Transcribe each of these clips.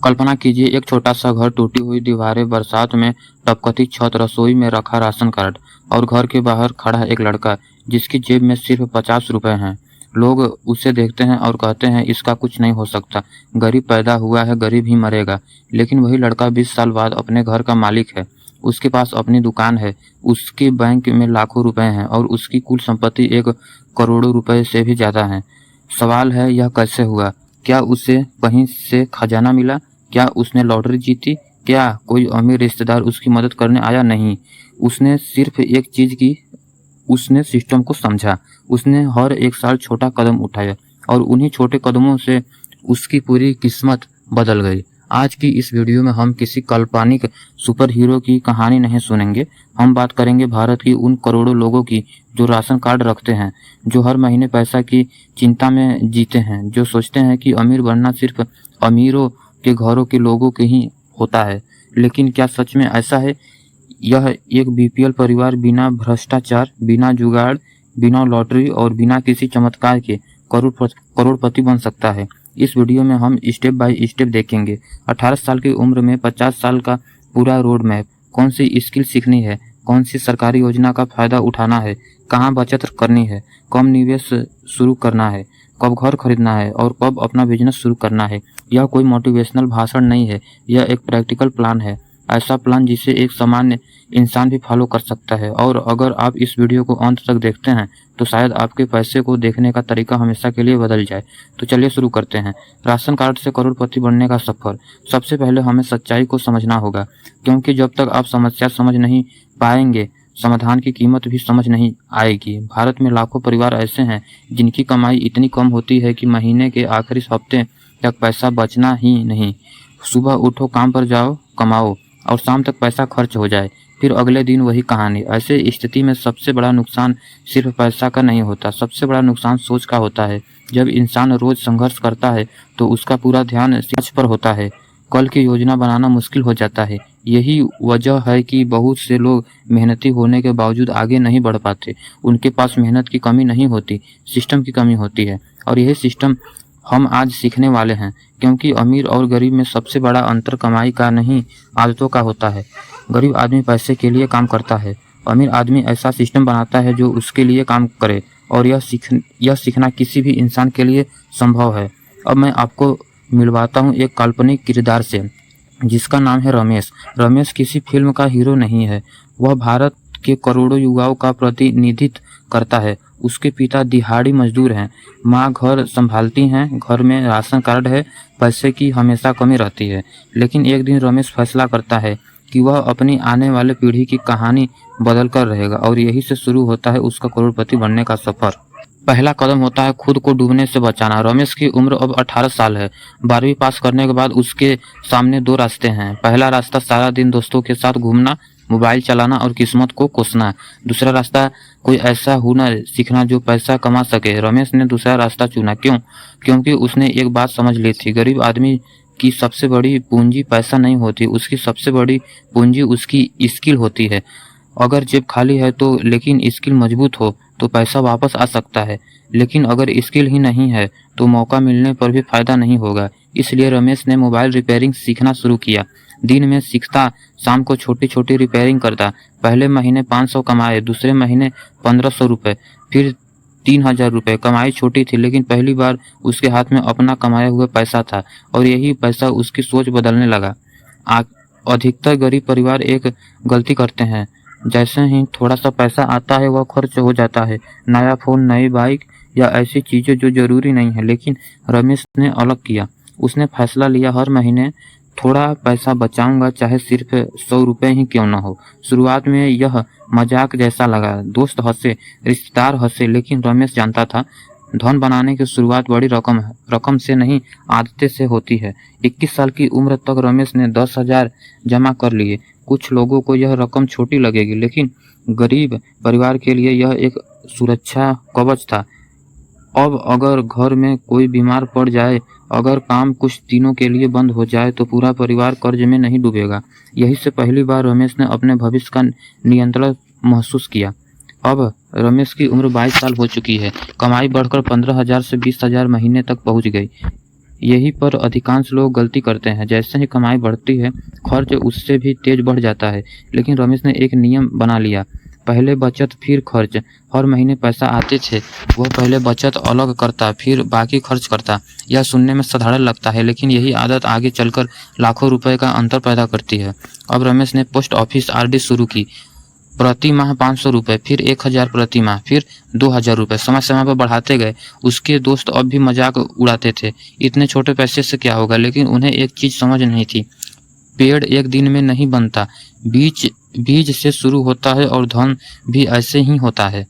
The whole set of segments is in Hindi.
कल्पना कीजिए, एक छोटा सा घर, टूटी हुई दीवारें, बरसात में टपकती छत, रसोई में रखा राशन कार्ड और घर के बाहर खड़ा एक लड़का जिसकी जेब में सिर्फ 50 रुपए हैं। लोग उसे देखते हैं और कहते हैं इसका कुछ नहीं हो सकता, गरीब पैदा हुआ है, गरीब ही मरेगा। लेकिन वही लड़का 20 साल बाद अपने घर का मालिक है। उसके पास अपनी दुकान है, उसके बैंक में लाखों रुपए हैं और उसकी कुल संपत्ति 1 करोड़ रुपए से भी ज्यादा है। सवाल है, यह कैसे हुआ? क्या उसे कहीं से खजाना मिला? क्या उसने लॉटरी जीती? क्या कोई अमीर रिश्तेदार उसकी मदद करने आया? नहीं, उसने सिर्फ एक चीज की, उसने सिस्टम को समझा। उसने हर एक साल छोटा कदम उठाया और उन्हीं छोटे कदमों से उसकी पूरी किस्मत बदल गई। आज की इस वीडियो में हम किसी काल्पनिक सुपर हीरो की कहानी नहीं सुनेंगे। हम बात करेंगे भारत की उन करोड़ों लोगों की जो राशन कार्ड रखते हैं, जो हर महीने पैसा की चिंता में जीते हैं, जो सोचते हैं कि अमीर बनना सिर्फ अमीरों के घरों के लोगों के ही होता है। लेकिन क्या सच में ऐसा है? यह एक बीपीएल परिवार बिना भ्रष्टाचार, बिना जुगाड़, बिना लॉटरी और बिना किसी चमत्कार के करोड़पति बन सकता है। इस वीडियो में हम स्टेप बाय स्टेप देखेंगे। 18 साल की उम्र में 50 साल का पूरा रोड मैप, कौन सी स्किल सीखनी है, कौन सी सरकारी योजना का फायदा उठाना है, कहाँ बचत करनी है, कब निवेश शुरू करना है, कब घर खरीदना है और कब अपना बिजनेस शुरू करना है। यह कोई मोटिवेशनल भाषण नहीं है, यह एक प्रैक्टिकल प्लान है। ऐसा प्लान जिसे एक सामान्य इंसान भी फॉलो कर सकता है। और अगर आप इस वीडियो को अंत तक देखते हैं तो शायद आपके पैसे को देखने का तरीका हमेशा के लिए बदल जाए। तो चलिए शुरू करते हैं। राशन कार्ड से करोड़पति बनने का सफर। सबसे पहले हमें सच्चाई को समझना होगा, क्योंकि जब तक आप समस्या समझ नहीं पाएंगे, समाधान की कीमत भी समझ नहीं आएगी। भारत में लाखों परिवार ऐसे हैं जिनकी कमाई इतनी कम होती है कि महीने के आखिरी हफ्ते तक पैसा बचना ही नहीं। सुबह उठो, काम पर जाओ, कमाओ और शाम तक पैसा खर्च हो जाए, फिर अगले दिन वही कहानी। ऐसे स्थिति में सबसे बड़ा नुकसान सिर्फ पैसा का नहीं होता, सबसे बड़ा नुकसान सोच का होता है। जब इंसान रोज संघर्ष करता है तो उसका पूरा ध्यान सोच पर होता है, कल की योजना बनाना मुश्किल हो जाता है। यही वजह है कि बहुत से लोग मेहनती होने के बावजूद आगे नहीं बढ़ पाते। उनके पास मेहनत की कमी नहीं होती, सिस्टम की कमी होती है। और यही सिस्टम हम आज सीखने वाले हैं, क्योंकि अमीर और गरीब में सबसे बड़ा अंतर कमाई का नहीं, आदतों का होता है। गरीब आदमी पैसे के लिए काम करता है, अमीर आदमी ऐसा सिस्टम बनाता है जो उसके लिए काम करे। और यह सीखना किसी भी इंसान के लिए संभव है। अब मैं आपको मिलवाता हूँ एक काल्पनिक किरदार से, जिसका नाम है रमेश। रमेश किसी फिल्म का हीरो नहीं है, वह भारत के करोड़ों युवाओं का प्रतिनिधित्व करता है। उसके पिता दिहाड़ी मजदूर हैं, माँ घर संभालती हैं, घर में राशन कार्ड है, पैसे की हमेशा कमी रहती है। लेकिन एक दिन रमेश फैसला करता है कि वह अपनी आने वाले पीढ़ी की कहानी बदल कर रहेगा, और यही से शुरू होता है उसका करोड़पति बनने का सफर। पहला कदम होता है खुद को डूबने से बचाना। रमेश की उम्र अब 18 साल है। 12वीं पास करने के बाद उसके सामने 2 रास्ते हैं। पहला रास्ता सारा दिन दोस्तों के साथ घूमना, मोबाइल चलाना और किस्मत को कोसना। दूसरा रास्ता कोई ऐसा हुनर सीखना जो पैसा कमा सके। रमेश ने दूसरा रास्ता चुना। क्यों? क्योंकि उसने एक बात समझ ली थी, गरीब आदमी की सबसे बड़ी पूंजी पैसा नहीं होती, उसकी सबसे बड़ी पूंजी उसकी स्किल होती है। अगर जेब खाली है तो लेकिन स्किल मजबूत हो तो पैसा वापस आ सकता है, लेकिन अगर स्किल ही नहीं है तो मौका मिलने पर भी फायदा नहीं होगा। इसलिए रमेश ने मोबाइल रिपेयरिंग सीखना शुरू किया। दिन में सीखता, शाम को छोटी छोटी रिपेयरिंग करता। पहले महीने 500 कमाए, दूसरे महीने 1500 रुपये, फिर 3000 रुपये। कमाई छोटी थी, लेकिन पहली बार उसके हाथ में अपना कमाया हुआ पैसा था, और यही पैसा उसकी सोच बदलने लगा। अधिकतर गरीब परिवार एक गलती करते हैं, जैसे ही थोड़ा सा पैसा आता है वह खर्च हो जाता है। नया फोन, नई बाइक या ऐसी चीजें जो जरूरी नहीं है। लेकिन रमेश ने अलग किया। उसने फैसला लिया, हर महीने थोड़ा पैसा बचाऊंगा, चाहे सिर्फ 100 रुपये ही क्यों न हो। शुरुआत में यह मजाक जैसा लगा, दोस्त हंसे, रिश्तेदार हंसे, लेकिन रमेश जानता था धन बनाने की शुरुआत बड़ी रकम से नहीं, आदतें से होती है। 21 साल की उम्र तक रमेश ने 10,000 जमा कर लिए। कुछ लोगों को यह रकम छोटी लगेगी, लेकिन गरीब परिवार के लिए यह एक सुरक्षा कवच था। अब अगर घर में कोई बीमार पड़ जाए, अगर काम कुछ दिनों के लिए बंद हो जाए तो पूरा परिवार कर्ज में नहीं डूबेगा। यही से पहली बार रमेश ने अपने भविष्य का नियंत्रण महसूस किया। अब रमेश की उम्र 22 साल हो चुकी है। कमाई बढ़कर 15,000 से 20,000 महीने तक पहुंच गई। यही पर अधिकांश लोग गलती करते हैं। जैसे ही कमाई बढ़ती है, खर्च उससे भी तेज बढ़ जाता है। लेकिन रमेश ने एक नियम बना लिया, पहले बचत फिर खर्च। हर महीने पैसा आते थे, वह पहले बचत अलग करता फिर बाकी खर्च करता। यह सुनने में साधारण लगता है, लेकिन यही आदत आगे चलकर लाखों रुपए का अंतर पैदा करती है। अब रमेश ने पोस्ट ऑफिस आरडी शुरू की। प्रति माह 500 रुपये, फिर 1000 प्रति माह, फिर 2000 रुपये, समय समय पर बढ़ाते गए। उसके दोस्त अब भी मजाक उड़ाते थे, इतने छोटे पैसे से क्या होगा। लेकिन उन्हें एक चीज समझ नहीं थी, पेड़ एक दिन में नहीं बनता, बीज से शुरू होता है और धन भी ऐसे ही होता है।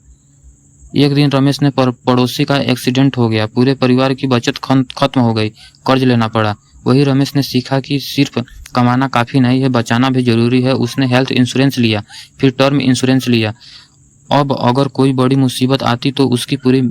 एक दिन रमेश ने पड़ोसी का एक्सीडेंट हो गया, पूरे परिवार की बचत खत्म हो गई, कर्ज लेना पड़ा। वही रमेश ने सीखा कि सिर्फ कमाना काफी नहीं है, बचाना भी जरूरी है। उसने हेल्थ इंश्योरेंस लिया, फिर टर्म इंश्योरेंस लिया। अब अगर कोई बड़ी मुसीबत आती तो उसकी पूरी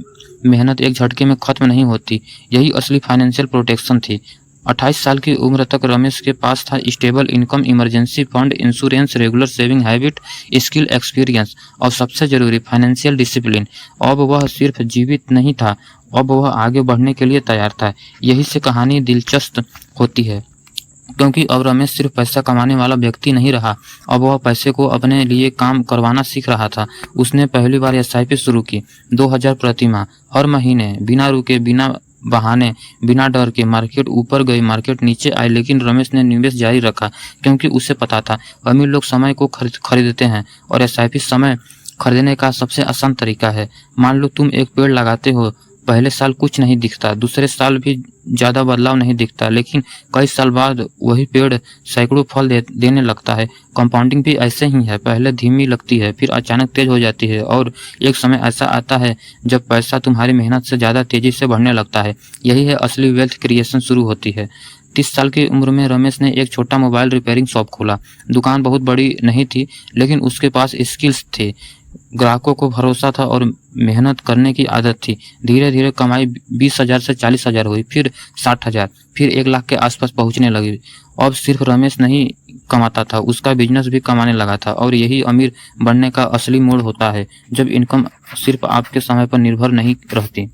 मेहनत एक झटके में खत्म नहीं होती। यही असली फाइनेंशियल प्रोटेक्शन थी। 28 साल की उम्र तक रमेश के पास था stable income, emergency fund, insurance, regular saving habit, skill, experience और सबसे जरूरी फाइनेंशियल डिसिप्लिन। अब वह सिर्फ जीवित नहीं था, अब वह आगे बढ़ने के लिए तैयार था। यही से कहानी दिलचस्प होती है, क्योंकि अब रमेश सिर्फ पैसा कमाने वाला व्यक्ति नहीं रहा, अब वह पैसे को अपने लिए काम करवाना सीख रहा था। उसने पहली बार एसआईपी शुरू की, 2000 प्रति माह, हर महीने, बिना रुके, बिना बहाने, बिना डर के। मार्केट ऊपर गई, मार्केट नीचे आई, लेकिन रमेश ने निवेश जारी रखा, क्योंकि उसे पता था अमीर लोग समय को खरीदते हैं और एसआईपी समय खरीदने का सबसे आसान तरीका है। मान लो तुम एक पेड़ लगाते हो, पहले साल कुछ नहीं दिखता, दूसरे साल भी ज़्यादा बदलाव नहीं दिखता, लेकिन कई साल बाद वही पेड़ सैकड़ों फल देने लगता है। कंपाउंडिंग भी ऐसे ही है, पहले धीमी लगती है, फिर अचानक तेज हो जाती है और एक समय ऐसा आता है जब पैसा तुम्हारी मेहनत से ज़्यादा तेजी से बढ़ने लगता है। यही है असली वेल्थ क्रिएशन शुरू होती है। 30 साल की उम्र में रमेश ने एक छोटा मोबाइल रिपेयरिंग शॉप खोला। दुकान बहुत बड़ी नहीं थी, लेकिन उसके पास स्किल्स थे, ग्राहकों को भरोसा था और मेहनत करने की आदत थी। धीरे धीरे कमाई 20,000 से 40,000 हुई, फिर 60,000, फिर 1 लाख के आसपास पहुंचने लगी। अब सिर्फ रमेश नहीं कमाता था, उसका बिजनेस भी कमाने लगा था। और यही अमीर बनने का असली मोड़ होता है, जब इनकम सिर्फ आपके समय पर निर्भर नहीं रहती।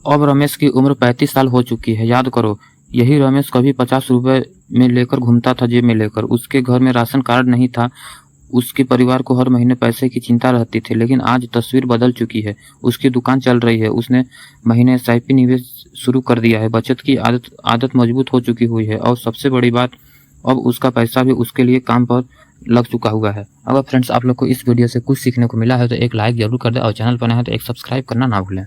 अब रमेश की उम्र 35 साल हो चुकी है। याद करो, यही रमेश कभी 50 रुपए में लेकर घूमता था, जेब में लेकर। उसके घर में राशन कार्ड नहीं था, उसके परिवार को हर महीने पैसे की चिंता रहती थी। लेकिन आज तस्वीर बदल चुकी है, उसकी दुकान चल रही है, उसने महीने एसआईपी निवेश शुरू कर दिया है, बचत की आदत मजबूत हो चुकी हुई है और सबसे बड़ी बात, अब उसका पैसा भी उसके लिए काम पर लग चुका हुआ है। अगर फ्रेंड्स आप लोग को इस वीडियो से कुछ सीखने को मिला है तो एक लाइक जरूर कर दें और चैनल पर नए हैं तो एक सब्सक्राइब करना ना भूलें।